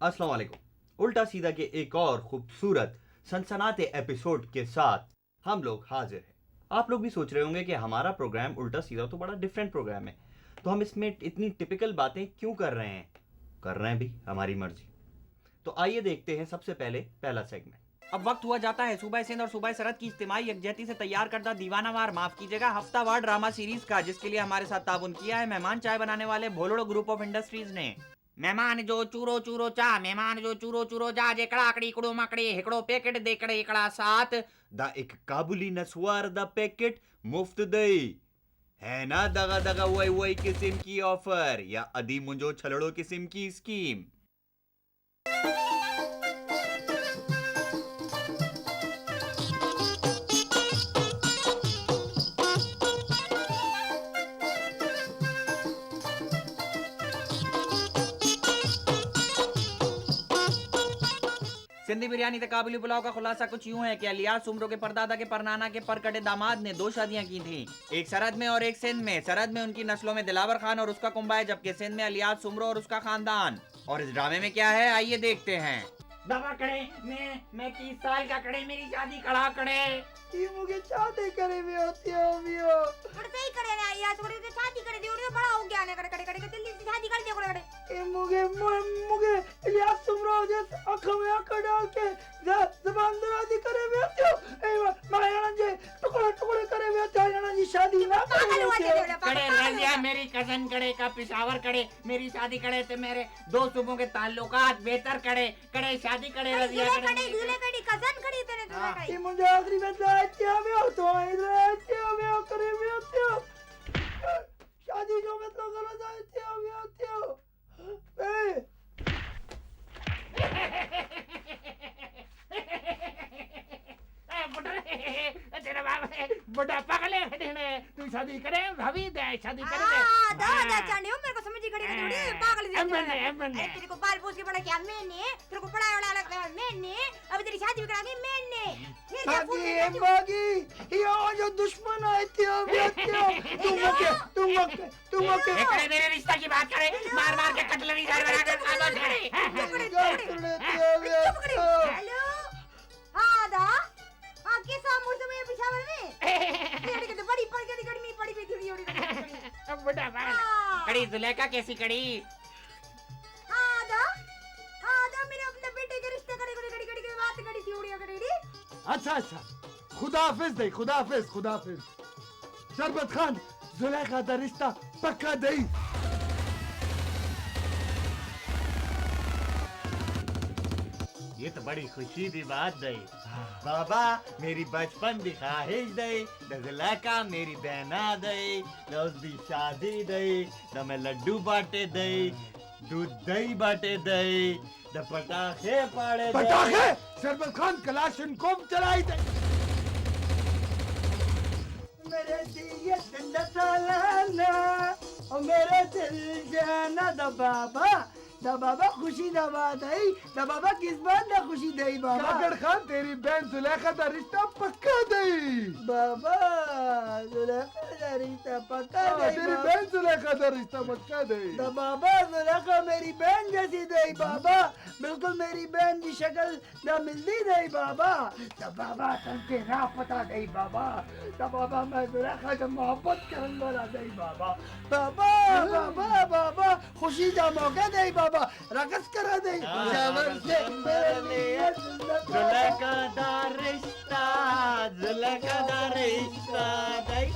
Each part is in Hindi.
अस्सलाम वालेकुम। उल्टा सीधा के एक और खूबसूरत सनसनाते एपिसोड के साथ हम लोग हाजिर हैं। आप लोग भी सोच रहे होंगे कि हमारा प्रोग्राम उल्टा सीधा तो बड़ा डिफरेंट प्रोग्राम है, तो हम इसमें इतनी टिपिकल बातें क्यों कर रहे हैं? कर रहे हैं भी, हमारी मर्जी। तो आइए देखते हैं सबसे पहले पहला सेगमेंट। अब वक्त हुआ जाता है सुबह सिंध और सुबह सरहद की इज्तिमाई यकजहती से तैयार करदा दीवानावार माफ कीजिएगा हफ्तावार ड्रामा सीरीज का, जिसके लिए हमारे साथ ताबुन किया है मेहमान चाय बनाने वाले भोलोड़ो ग्रुप ऑफ इंडस्ट्रीज ने। मेहमान जो चूरो चूरो चा, मेहमान जो चूरो चूरो जा, जेकड़ा आकड़ी कुड़ो मकड़ी हिकड़ो पैकेट देकड़े एकड़ा साथ द एक काबुली नसवार द पैकेट मुफ्त दई है ना, दगा दगा वही वही किस्म की ऑफर या अदी मुंजो छलड़ो किस्म की स्कीम। सिंधी बिरयानी तक काबुली पुलाव का खुलासा कुछ यूं है कि अलियास उम्रो के परदादा के परनाना के परकटे दामाद ने 2 शादियां की थी, एक सरहद में और एक सिंध में। सरहद में उनकी नस्लों में दिलावर खान और उसका कुंबा है, जबकि सिंध में अलियास उम्रो और उसका खानदान। और इस ड्रामे में क्या है आइए देखते हैं। बाबा कड़े मैं 30 साल का कड़े, मेरी शादी कड़ा कड़े। ये मुझे शादी करे में होती है मियो। थोड़ा सही करे ना यार, थोड़ी तो शादी करे दे, उन्हें बड़ा हो गया ना, करे करे करे जल्दी से शादी कर दे करे। ये मुझे इलियास सुमरो जैसे आंखों में आंखें डाल के ज़बान दराज़ी करे में होती हो। ए मायाना जी टुकड़े टुकड़े करे में होती है ना जी, शादी ना करे। कड़े रजिया मेरी कजन कड़े का पिशावर कड़े, मेरी शादी कड़े ते मेरे 2 सूबों के ताल्लुकात बेहतर कड़े कड़े शादी कड़े रजिया कड़े दूल्हे कड़ी कजन कड़ी तेरे दूल्हे कड़ी। ये मुझे आखिरी में इतना में हो तो इतना में हो करे में होती हो। शादी जो मतलब गलत है इतना में होती हो। तेरा बाप बड़ा पागल है। तू शादी करे भाभी दे, शादी करे दे। दादा चांडियो मेरे को समझ ही खड़ी थोड़ी पागल सी। तेरे को बाल पूछ के पड़ा क्या मैंने, तेरे को पढ़ाया वाला लगता है मैंने, अभी तेरी शादी भी कराऊंगी मैंने। बागी ये जो दुश्मन आए थे तुम मके एकड़े मेरे रिश्ता की बात करे, मार मार के कटलरी झाड़ बना कर आवाज करे। हेलो हाँ दा हाँ के सामने से मैं पिछावर में ये के तो बड़ी पड़ गई गड़ी में पड़ी भी थी थोड़ी। अब बड़ा पागल कड़ी जुलेखा कैसी कड़ी? हाँ दा मेरे अपने बेटे के रिश्ते कड़ी की बात करी थी उड़िया कड़ी। अच्छा खुदा हाफिज शरबत खान जुलेखा दा रिश्ता पक्का दई। ये तो बड़ी खुशी की बात दई बाबा, मेरी बचपन की ख्वाहिश दई जुलेखा मेरी बहना दई, उसकी शादी दई, न मैं लड्डू बांटे दई, दूध दही बांटे दई, न पटाखे पाड़े पटाखे शरबत खान कलाशनकोव चलाई दे। मेरे दिए ठंडा सालाना और मेरे दिल जाना बाबा खुशी दबाद आई बाबा, किस बात ना खुशी दई बाबा? काकड़ खान तेरी बहन जुलेखा दा रिश्ता पक्का दई बाबा जुलेखा दा रिश्ता पक्का दई। तेरी बहन जुलेखा दा रिश्ता पक्का दई बाबा जुलेखा मेरी बहन जैसी दई बाबा, बिल्कुल मेरी बहन की शक्ल ना मिलती दई बाबा। बाबा तनके राह पता दई बाबा मैं जुलेखा से मोहब्बत करने वाला दई बाबा खुशी का मौका दई बाबा, रकस करा दे शावर से मेरे लिए जुलेखा दा रिश्ता दई।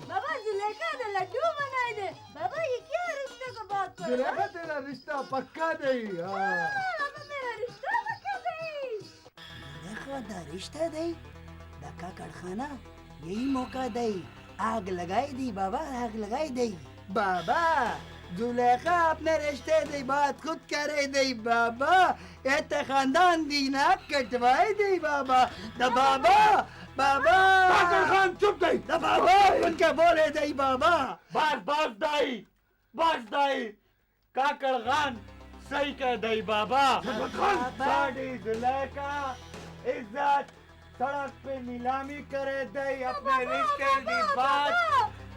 बाबा जुलेखा दा लड्डू बनाए दे बाबा, ये क्या रिश्ते का बात कर रहे जुलेखा तेरा रिश्ता पक्का दई। बाबा मेरा रिश्ता पक्का दे। जुलेखा दा रिश्ता दई धक्का कड़खाना यही मौका दई, आग लगाई दी बाबा, आग लगाई दई बाबा। जुलेखा अपने रिश्ते दी बात खुद कह रही दई बाबा, ये खानदान दी ना कटवाई दी बाबा। बाबा काकड़ खान चुप दई। बाबा उनके बोले दई बाबा। बस दाई काकड़ खान सही कह दई बाबा। साड़ी जुलेखा इज्जत सड़क पे नीलामी करे दई, अपने रिश्ते की बात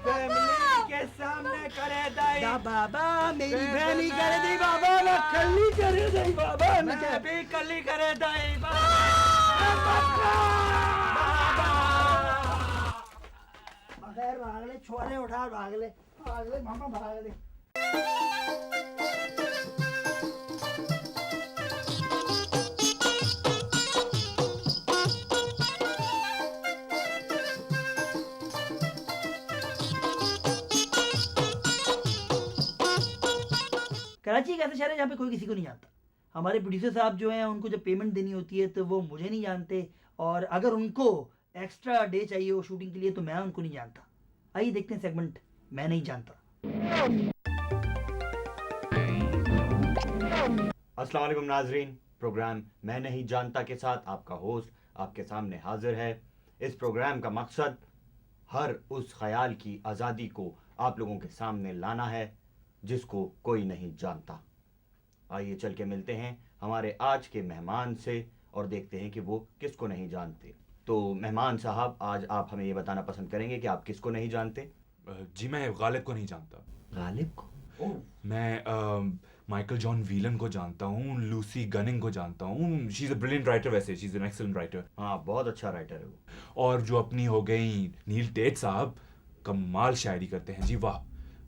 फैमिली के सामने करे दई दा बाबा मेरी बहनी करे दे बाबा ना कल्ली करे दे बाबा ना मैं भी कली करे दई बगैर भागले छोरे उठा भागले मामा भागले कराची एक ऐसा शहर है जहाँ पे कोई किसी को नहीं जानता। हमारे प्रोड्यूसर साहब जो हैं उनको जब पेमेंट देनी होती है तो वो मुझे नहीं जानते, और अगर उनको एक्स्ट्रा डे चाहिए हो शूटिंग के लिए तो मैं उनको नहीं जानता। आइए देखते हैं सेगमेंट मैं नहीं जानता। अस्सलाम वालेकुम नाजरीन, प्रोग्राम मैं नहीं जानता के साथ आपका होस्ट आपके सामने हाजिर है। इस प्रोग्राम का मकसद हर उस ख्याल की आज़ादी को आप लोगों के सामने लाना है जिसको कोई नहीं जानता। आइए चल के मिलते हैं हमारे आज के मेहमान से और देखते हैं कि वो किसको नहीं जानते। तो मेहमान साहब, आज आप हमें ये बताना पसंद करेंगे कि आप किसको नहीं जानते? जी मैं गालिब को नहीं जानता। गालिब को? मैं माइकल जॉन व्हीलन को जानता हूँ, लूसी गनिंग को जानता हूँ। She is a brilliant writer, वैसे she is an excellent writer. हाँ, बहुत अच्छा राइटर है वो। और जो अपनी हो गई नील टेट साहब, कमाल शायरी करते हैं जी, वाह।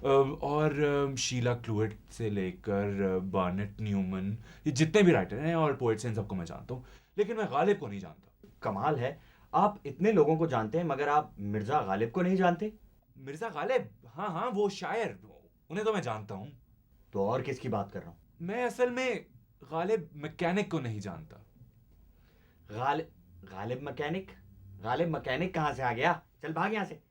और शीला क्लूएट से लेकर बार्नेट न्यूमन, ये जितने भी राइटर हैं और पोइट्स हैं सबको मैं जानता हूँ, लेकिन मैं गालिब को नहीं जानता। कमाल है, आप इतने लोगों को जानते हैं मगर आप मिर्ज़ा गालिब को नहीं जानते? मिर्ज़ा गालिब, हाँ हाँ वो शायर, उन्हें तो मैं जानता हूँ। तो और किसकी बात कर रहा हूँ? मैं असल में गालिब मैकेनिक को नहीं जानता। गालिब मैकेनिक? गालिब मैकेनिक कहाँ से आ गया? चल भाग यहाँ से।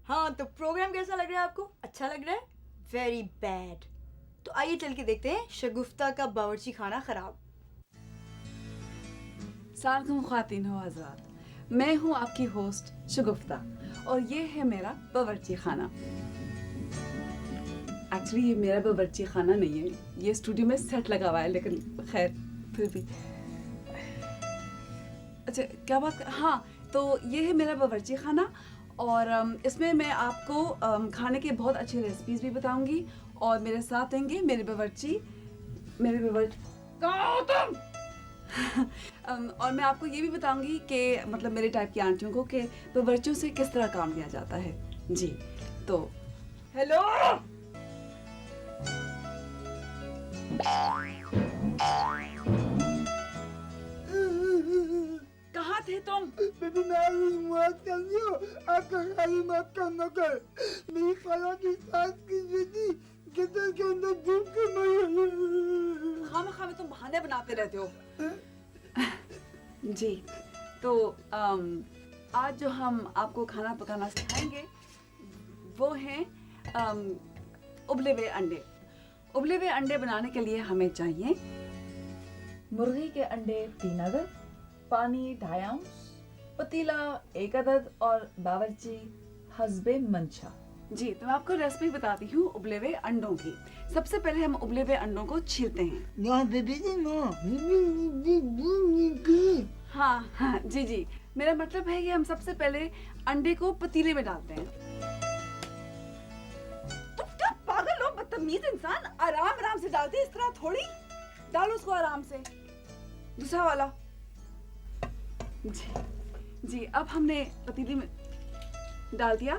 हाँ, तो प्रोग्राम कैसा लग रहा है आपको? अच्छा लग रहा है? Very bad. तो आइए चल के देखते हैं शगुफ्ता का बावर्ची खाना खराब। सलाम ख़वातीन हो आज़ाद, मैं हूँ आपकी होस्ट शगुफ्ता और ये है मेरा बावर्ची खाना। एक्चुअली ये मेरा बावर्ची खाना नहीं है, ये स्टूडियो में सेट लगा हुआ है, लेकिन खैर फिर भी। अच्छा क्या बात, हाँ तो ये है मेरा बावर्ची खाना और इसमें मैं आपको खाने के बहुत अच्छे रेसिपीज़ भी बताऊंगी और मेरे साथ रहेंगे मेरे बावर्ची कहाँ हो तुम? और मैं आपको ये भी बताऊंगी कि मतलब मेरे टाइप की आंटियों को कि बावर्चियों से किस तरह काम लिया जाता है जी। तो हेलो, कहाँ थे तुम? बेबी मैं मत करियो, आपका खाली मत करना कर। मेरी खाला की सास की बेटी किचन के अंदर डूब के मरी। खामा में तुम बहाने बनाते रहते हो। जी तो आज जो हम आपको खाना पकाना सिखाएंगे वो हैं उबले हुए अंडे। उबले हुए अंडे बनाने के लिए हमें चाहिए मुर्गी के अंडे 3 अदद, पानी 2.5 आउंस, पतीला 1 अदद और बावर्ची हस्बे मंशा। जी तो मैं आपको रेसिपी बताती हूँ उबले हुए अंडों की। सबसे पहले हम उबले हुए अंडों को छीलते हैं। ना बेबी ना हाँ हाँ जी जी, मेरा मतलब है कि हम सबसे पहले अंडे को पतीले में डालते हैं। तुम क्या पागल हो, बदतमीज इंसान, आराम आराम से डालते हैं, इस तरह थोड़ी। डालो उसको आराम से। दूसरा वाला जी जी, अब हमने पतीले में डाल दिया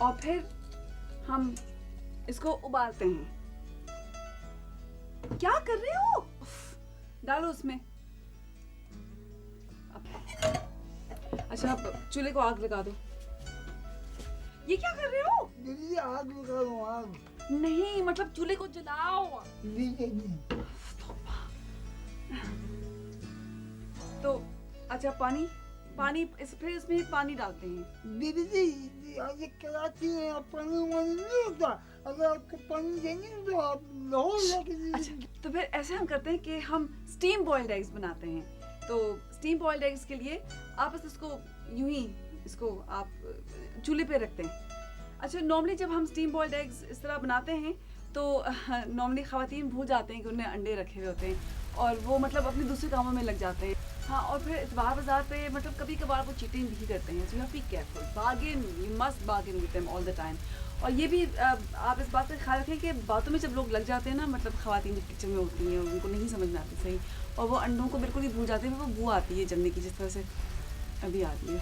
और फिर हम इसको उबालते हैं। क्या कर रहे हो? उफ, डालो उसमें। अच्छा अब चूल्हे को आग लगा दो। ये क्या कर रहे हो? दीदी आग लगा लो, आग नहीं मतलब चूल्हे को जलाओ। तो अच्छा पानी पानी फिर इसमें पानी डालते हैं। दीदी जी ये कराची है, यहाँ पानी वानी नहीं होता। अगर आपको पानी देंगे तो आप लाहौर जाके अच्छा, तो फिर ऐसे हम करते हैं कि हम स्टीम बॉइल्ड एग्स बनाते हैं। तो स्टीम बॉइल्ड एग्स के लिए आप बस इसको यूं ही इसको आप चूल्हे पे रखते हैं। अच्छा, नॉर्मली जब हम स्टीम बॉइल्ड एग्स इस तरह बनाते हैं तो नॉर्मली ख़वातीन भूल जाते हैं कि उन्हें अंडे रखे हुए होते हैं और वो मतलब अपने दूसरे कामों में लग जाते हैं। हाँ, और फिर इतवार बाजार पे मतलब कभी कभार वो चीटिंग भी करते हैं। So you have to be careful, bargain, you must bargain with them all the time. और ये भी आप इस बात का ख्याल रखें कि बातों में जब लोग लग जाते हैं ना, मतलब ख़वातीन जब किचन में होती हैं उनको नहीं समझ में आती सही, और वो अंडों को बिल्कुल ही भूल जाते हैं, वो बू आती है जमने की जिस तरह से अभी आती है।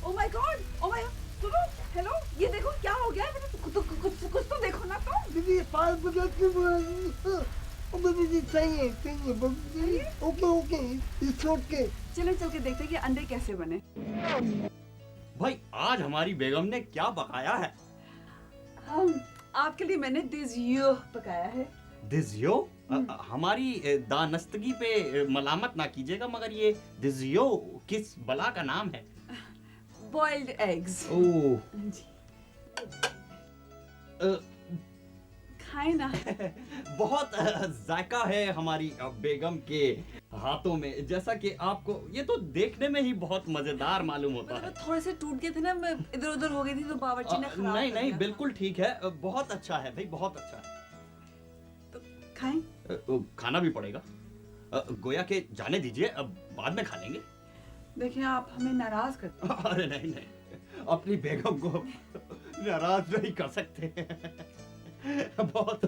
Oh my God, oh my सुनो, हेलो, ये देखो क्या हो गया है, कुछ तो देखो ना तुम। दीदी फायर ब्रिगेड की दीदी जी सही है बस। Okay it's okay. चलें चल के देखते हैं कि अंडे कैसे बने। भाई आज हमारी बेगम ने क्या पकाया है? आपके लिए मैंने दिजियो पकाया है। दिजियो? हमारी दानस्तगी पे मलामत ना कीजिएगा, मगर ये दिजियो किस बला का नाम है? Boiled eggs. ओह जी, खाए ना। बहुत जायका है हमारी बेगम के हाथों में, जैसा कि आपको ये तो देखने में ही बहुत मजेदार मालूम होता है। मतलब थोड़े से टूट गए थे ना, मैं इधर उधर हो गई थी तो बावर्ची ने खराब नहीं कर नहीं दिया। बिल्कुल ठीक है, बहुत अच्छा है भाई, बहुत अच्छा है। तो खाएं? खाना भी पड़ेगा। गोया के जाने दीजिए, अब बाद में खा लेंगे। देखिए आप हमें नाराज करते हैं। अरे नहीं नहीं, अपनी बेगम को नाराज नहीं कर सकते। बहुत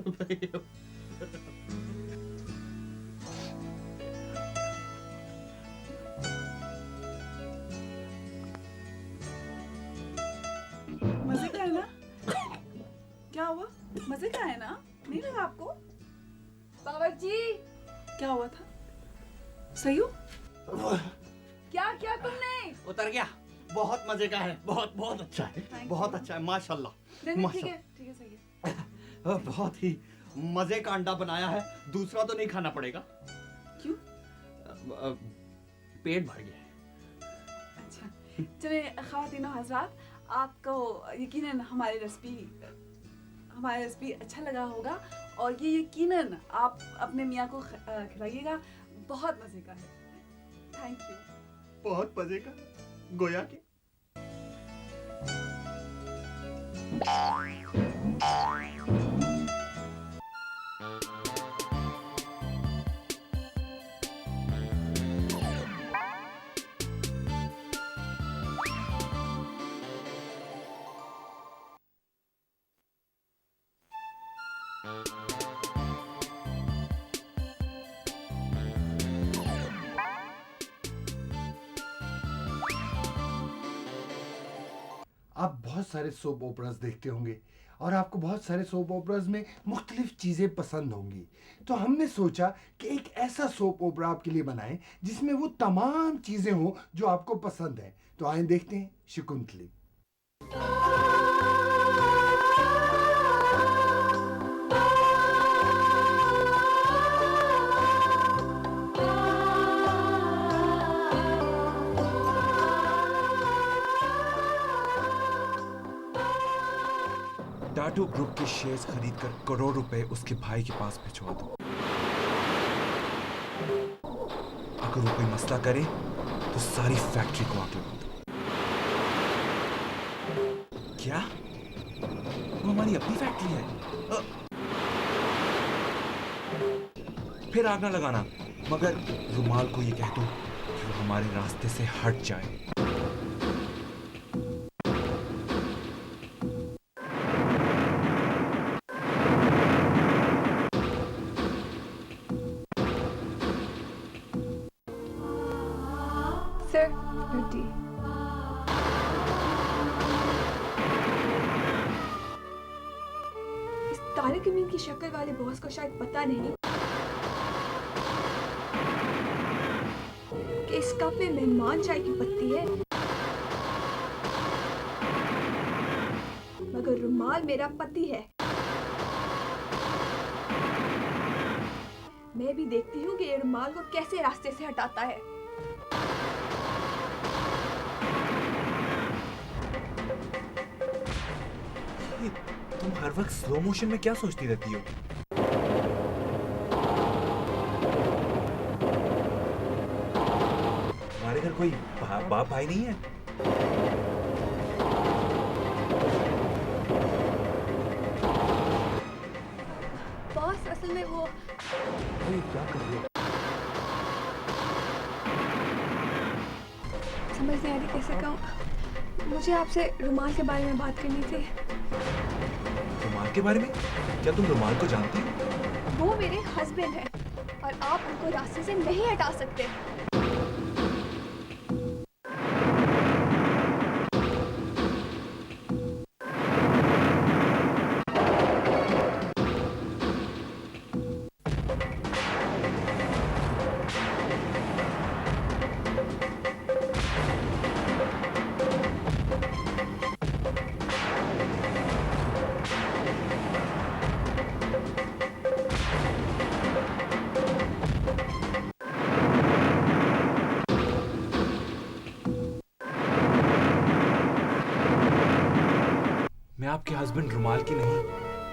मजे का है ना? क्या हुआ? मजे का है ना? नहीं लगा आपको? बावर्ची, क्या हुआ था? सही हो? क्या किया तुमने? उतर गया। बहुत मजे का है, बहुत बहुत अच्छा है, Thank बहुत you. अच्छा है, माशाल्लाह। नहीं ठीक है सही है। बहुत ही मजे का अंडा बनाया है। दूसरा तो नहीं खाना पड़ेगा। क्यों? पेट भर गया। अच्छा, चलिए ख़वातीनो हज़रात, आपको यकीनन हमारी रेसिपी अच्छा लगा होगा और ये यकीनन आप अपने मियाँ को खिलाइएगा। बहुत मज़े का है। Thank you. बहुत मजे का गोया के। आप बहुत सारे सोप ओपरास देखते होंगे और आपको बहुत सारे सोप ओपरास में मुख्तलिफ चीज़ें पसंद होंगी, तो हमने सोचा कि एक ऐसा सोप ओपरा आपके लिए बनाएं जिसमें वो तमाम चीज़ें हों जो आपको पसंद हैं। तो आइए देखते हैं शकुंतली। टाटू ग्रुप के शेयर्स खरीदकर करोड़ रुपए उसके भाई के पास भिजवा दो। अगर वो कोई मसला करे तो सारी फैक्ट्री को आग लगा दो। क्या? वो हमारी अपनी फैक्ट्री है? फिर आग ना लगाना, मगर रुमाल को ये कह दो कि वो हमारे रास्ते से हट जाए। Sir, your tea. इस तारिक अमीन की शक्ल वाले बॉस को शायद पता नहीं कि इस कप में मेहमान चाय की पत्ती है, मगर रुमाल मेरा पति है। मैं भी देखती हूँ कि ये रुमाल को कैसे रास्ते से हटाता है। हर वक्त स्लो मोशन में क्या सोचती रहती हो? हमारे घर कोई बाप भाई नहीं है? बॉस असल में वो अरे क्या कर रही हो? समझ नहीं आ रही कैसे कहूँ। मुझे आपसे रुमाल के बारे में बात करनी थी। रुमाल के बारे में? क्या तुम रुमाल को जानती हो? वो मेरे हस्बैंड हैं और आप उनको रास्ते से नहीं हटा सकते। मैं आपके हस्बैंड रुमाल की नहीं,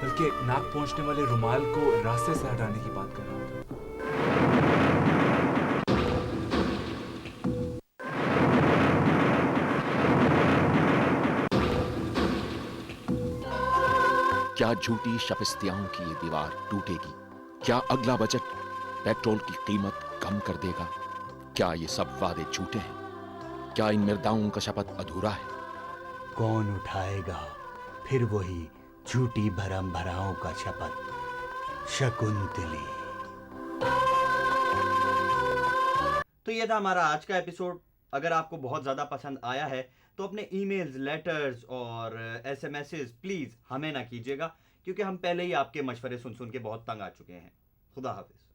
बल्कि नाक पहुंचने वाले रुमाल को रास्ते से हटाने की बात कर रहा था। क्या झूठी शपस्तियाओं की ये दीवार टूटेगी? क्या अगला बजट पेट्रोल की कीमत कम कर देगा? क्या ये सब वादे झूठे हैं? क्या इन मृदाओं का शपथ अधूरा है? कौन उठाएगा फिर वही झूठी भरम भराओं का शपथ? शकुंतली। तो ये था हमारा आज का एपिसोड। अगर आपको बहुत ज़्यादा पसंद आया है तो अपने ईमेल्स, लेटर्स और एसएमएसेस प्लीज़ हमें ना कीजिएगा, क्योंकि हम पहले ही आपके मशवरे सुन सुन के बहुत तंग आ चुके हैं। खुदा हाफिज़।